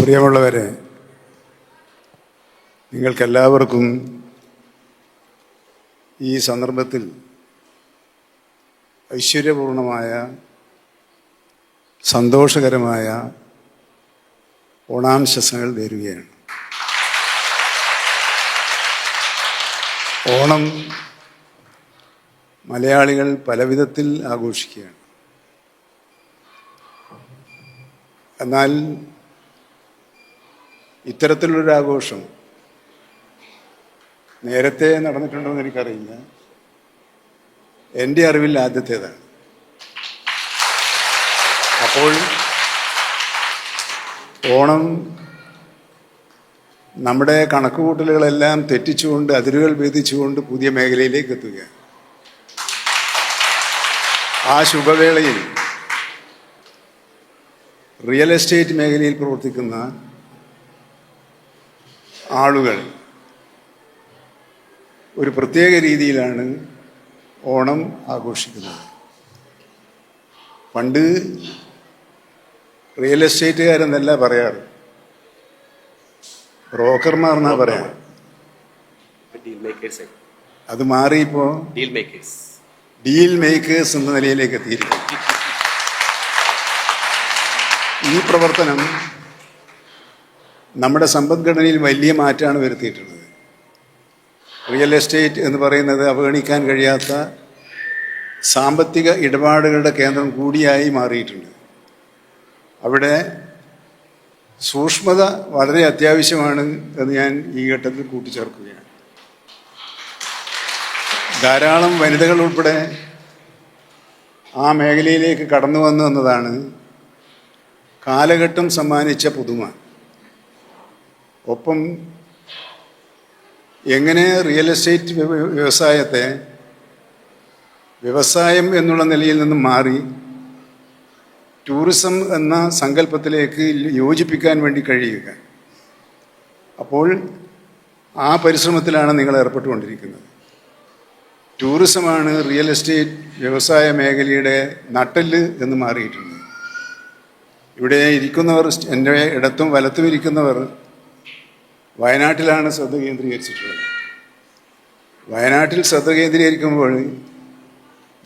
പ്രിയമുള്ളവരെ, നിങ്ങൾക്കെല്ലാവർക്കും ഈ സന്ദർഭത്തിൽ ഐശ്വര്യപൂർണമായ സന്തോഷകരമായ ഓണാശംസകൾ നേരുകയാണ്. ഓണം മലയാളികൾ പലവിധത്തിൽ ആഘോഷിക്കുകയാണ്. എന്നാൽ ഇത്തരത്തിലുള്ളൊരാഘോഷം നേരത്തെ നടന്നിട്ടുണ്ടോ എന്ന് എനിക്കറിയില്ല. എൻ്റെ അറിവിൽ ആദ്യത്തേതാണ്. അപ്പോൾ ഓണം നമ്മുടെ കണക്കുകൂട്ടലുകളെല്ലാം തെറ്റിച്ചുകൊണ്ട്, അതിരുകൾ ഭേദിച്ചുകൊണ്ട് പുതിയ മേഖലയിലേക്ക് എത്തുകയാണ്. ആ ശുഭവേളയിൽ റിയൽ എസ്റ്റേറ്റ് മേഖലയിൽ പ്രവർത്തിക്കുന്ന ആളുകൾ ഒരു പ്രത്യേക രീതിയിലാണ് ഓണം ആഘോഷിക്കുന്നത്. പണ്ട് റിയൽ എസ്റ്റേറ്റുകാരെന്നല്ല പറയാറ്, ബ്രോക്കർമാർ എന്നാ പറയാറ്. അത് മാറിയപ്പോ ഡീൽ മേക്കേഴ്സ് എന്ന നിലയിലേക്ക് എത്തിയിരിക്കുന്നു. ഈ പ്രവർത്തനം നമ്മുടെ സമ്പദ്ഘടനയിൽ വലിയ മാറ്റമാണ് വരുത്തിയിട്ടുള്ളത്. റിയൽ എസ്റ്റേറ്റ് എന്ന് പറയുന്നത് അവഗണിക്കാൻ കഴിയാത്ത സാമ്പത്തിക ഇടപാടുകളുടെ കേന്ദ്രം കൂടിയായി മാറിയിട്ടുണ്ട്. അവിടെ സൂക്ഷ്മത വളരെ അത്യാവശ്യമാണ് എന്ന് ഞാൻ ഈ ഘട്ടത്തിൽ കൂട്ടിച്ചേർക്കുകയാണ്. ധാരാളം വനിതകൾ ഉൾപ്പെടെ ആ മേഖലയിലേക്ക് കടന്നു വന്നു എന്നതാണ് കാലഘട്ടം സമ്മാനിച്ച പുതുമ. ഒപ്പം എങ്ങനെ റിയൽ എസ്റ്റേറ്റ് വ്യവസായത്തെ വ്യവസായം എന്നുള്ള നിലയിൽ നിന്നും മാറി ടൂറിസം എന്ന സങ്കല്പത്തിലേക്ക് യോജിപ്പിക്കാൻ വേണ്ടി കഴിയുക. അപ്പോൾ ആ പരിശ്രമത്തിലാണ് നിങ്ങൾ ഏർപ്പെട്ടുകൊണ്ടിരിക്കുന്നത്. ടൂറിസമാണ് റിയൽ എസ്റ്റേറ്റ് വ്യവസായ മേഖലയുടെ നട്ടെല്ല് എന്ന് മാറിയിട്ടുണ്ട്. ഇവിടെ ഇരിക്കുന്നവർ, എൻ്റെ ഇടത്തും വലത്തും ഇരിക്കുന്നവർ വയനാട്ടിലാണ് ശ്രദ്ധ കേന്ദ്രീകരിച്ചിട്ടുള്ളത്. വയനാട്ടിൽ ശ്രദ്ധ കേന്ദ്രീകരിക്കുമ്പോൾ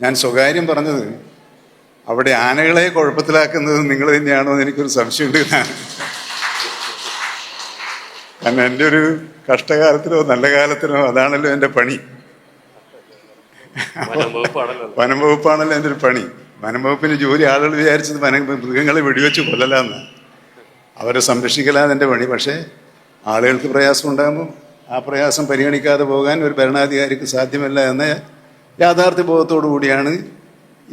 ഞാൻ സ്വകാര്യം പറഞ്ഞത് അവിടെ ആനകളെ കുഴപ്പത്തിലാക്കുന്നത് നിങ്ങൾ തന്നെയാണോ എന്ന് എനിക്കൊരു സംശയമുണ്ട്. കാരണം എൻ്റെ ഒരു കഷ്ടകാലത്തിനോ നല്ല കാലത്തിനോ അതാണല്ലോ എൻ്റെ പണി. വനം വകുപ്പാണല്ലോ എൻ്റെ ഒരു പണി. വനം വകുപ്പിന് ജോലി ആളുകൾ വിചാരിച്ചത് മൃഗങ്ങളെ വെടിവെച്ച് കൊല്ലലാന്ന്, അവരെ സംരക്ഷിക്കലാന്ന് എൻ്റെ പണി. പക്ഷേ ആളുകൾക്ക് പ്രയാസം ഉണ്ടാകുമ്പോൾ ആ പ്രയാസം പരിഗണിക്കാതെ പോകാൻ ഒരു ഭരണാധികാരിക്ക് സാധ്യമല്ല എന്ന യാഥാർത്ഥ്യ ബോധത്തോടു കൂടിയാണ്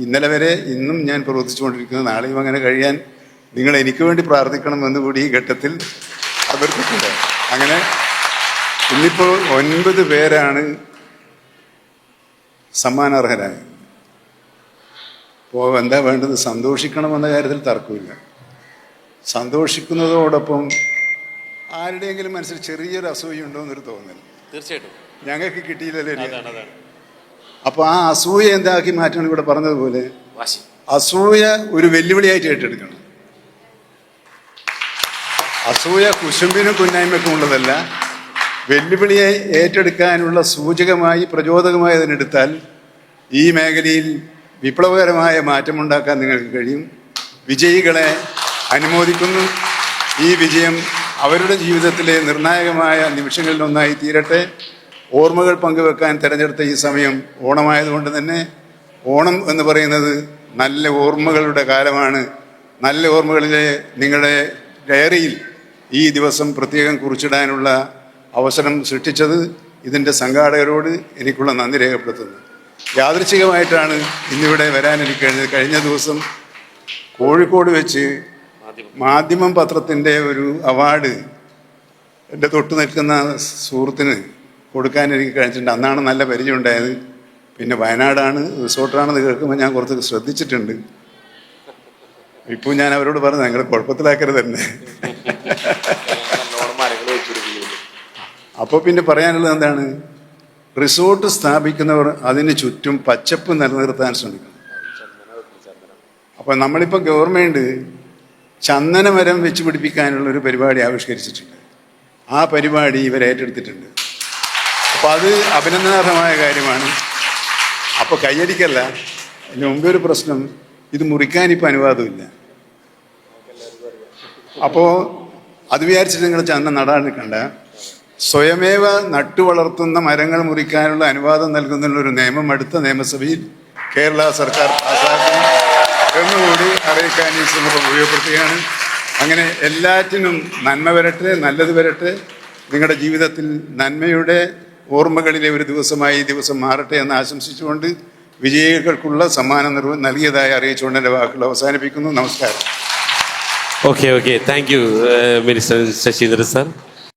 ഇന്നലെ വരെ ഇന്നും ഞാൻ പ്രവർത്തിച്ചുകൊണ്ടിരിക്കുന്നത്. നാളെയും അങ്ങനെ കഴിയാൻ നിങ്ങൾ എനിക്ക് വേണ്ടി പ്രാർത്ഥിക്കണമെന്ന് കൂടി ഈ ഘട്ടത്തിൽ അഭ്യർത്ഥിക്കുക. അങ്ങനെ ഇന്നിപ്പോൾ 9 പേരാണ് സമ്മാനാർഹരായത്. അപ്പോൾ എന്താ വേണ്ടത്? സന്തോഷിക്കണമെന്ന കാര്യത്തിൽ തർക്കമില്ല. സന്തോഷിക്കുന്നതോടൊപ്പം ആരുടെയെങ്കിലും മനസ്സിൽ ചെറിയൊരു അസൂയുണ്ടോ എന്നൊരു തോന്നൽ. തീർച്ചയായിട്ടും ഞങ്ങൾക്ക് കിട്ടിയില്ലല്ലേ. അപ്പോൾ ആ അസൂയ എന്താക്കി മാറ്റണം? ഇവിടെ പറഞ്ഞതുപോലെ അസൂയ ഒരു വെല്ലുവിളിയായിട്ട് ഏറ്റെടുക്കണം. അസൂയ കുശുമ്പിനും കുന്നായ്മയ്ക്കും ഉള്ളതല്ല, വെല്ലുവിളിയായി ഏറ്റെടുക്കാനുള്ള സൂചകമായി, പ്രചോദകമായി അതിനെടുത്താൽ ഈ മേഖലയിൽ വിപ്ലവകരമായ മാറ്റമുണ്ടാക്കാൻ നിങ്ങൾക്ക് കഴിയും. വിജയികളെ അനുമോദിക്കുന്നു. ഈ വിജയം അവരുടെ ജീവിതത്തിലെ നിർണായകമായ നിമിഷങ്ങളിലൊന്നായി തീരട്ടെ. ഓർമ്മകൾ പങ്കുവെക്കാൻ തിരഞ്ഞെടുത്ത ഈ സമയം ഓണമായതുകൊണ്ട് തന്നെ ഓണം എന്ന് പറയുന്നത് നല്ല ഓർമ്മകളുടെ കാലമാണ്. നല്ല ഓർമ്മകളിലെ നിങ്ങളുടെ ഡയറിയിൽ ഈ ദിവസം പ്രത്യേകം കുറിച്ചിടാനുള്ള അവസരം സൃഷ്ടിച്ചത് ഇതിൻ്റെ സംഘാടകരോട് എനിക്കുള്ള നന്ദി രേഖപ്പെടുത്തുന്നു. യാദൃച്ഛികമായിട്ടാണ് ഇന്നിവിടെ വരാൻ എനിക്ക് കഴിഞ്ഞത്. കഴിഞ്ഞ ദിവസം കോഴിക്കോട് വെച്ച് മാധ്യമം പത്രത്തിൻ്റെ ഒരു അവാർഡ് എൻ്റെ തൊട്ട് നിൽക്കുന്ന സുഹൃത്തിന് കൊടുക്കാൻ എനിക്ക് കഴിഞ്ഞിട്ടുണ്ട്. അന്നാണ് നല്ല പരിചയം ഉണ്ടായത്. പിന്നെ വയനാടാണ്, റിസോർട്ടാണെന്ന് കേൾക്കുമ്പോൾ ഞാൻ കുറച്ച് ശ്രദ്ധിച്ചിട്ടുണ്ട്. ഇപ്പോൾ ഞാൻ അവരോട് പറഞ്ഞു, നിങ്ങൾ കുഴപ്പത്തിലാക്കരുത് തന്നെ. അപ്പോൾ പിന്നെ പറയാനുള്ളത് എന്താണ്? റിസോർട്ട് സ്ഥാപിക്കുന്നവർ അതിന് ചുറ്റും പച്ചപ്പ് നിലനിർത്താൻ ശ്രമിക്കണം. അപ്പോൾ നമ്മളിപ്പോൾ ഗവൺമെൻറ് ചന്ദനമരം വെച്ച് പിടിപ്പിക്കാനുള്ള ഒരു പരിപാടി ആവിഷ്കരിച്ചിട്ടുണ്ട്. ആ പരിപാടി ഇവർ ഏറ്റെടുത്തിട്ടുണ്ട്. അപ്പോൾ അത് അഭിനന്ദനാർഹമായ കാര്യമാണ്. അപ്പോൾ കയ്യടിക്കല്ല. അതിന് മുമ്പേ ഒരു പ്രശ്നം, ഇത് മുറിക്കാൻ ഇപ്പോൾ അനുവാദമില്ല. അപ്പോൾ അത് വിചാരിച്ചിട്ട് നിങ്ങൾ ചന്ദനം നടാൻ നിൽക്കണ്ട. സ്വയമേവ നട്ടുവളർത്തുന്ന മരങ്ങൾ മുറിക്കാനുള്ള അനുവാദം നൽകുന്നതിനുള്ളൊരു നിയമം അടുത്ത നിയമസഭയിൽ കേരള സർക്കാർ പാസാക്കും എന്നുകൂടി അറിയിക്കാൻ ഈ സന്ദർഭം ഉപയോഗപ്പെടുത്തുകയാണ്. അങ്ങനെ എല്ലാറ്റിനും നന്മ വരട്ടെ, നല്ലത് വരട്ടെ. നിങ്ങളുടെ ജീവിതത്തിൽ നന്മയുടെ ഓർമ്മകളിലെ ഒരു ദിവസമായി ഈ ദിവസം മാറട്ടെ എന്ന് ആശംസിച്ചുകൊണ്ട് വിജയികൾക്കുള്ള സമ്മാനം നൽകിയതായി അറിയിച്ചുകൊണ്ട് എൻ്റെ വാക്കുകൾ അവസാനിപ്പിക്കുന്നു. നമസ്കാരം. Okay, thank you minister Saseendran sir.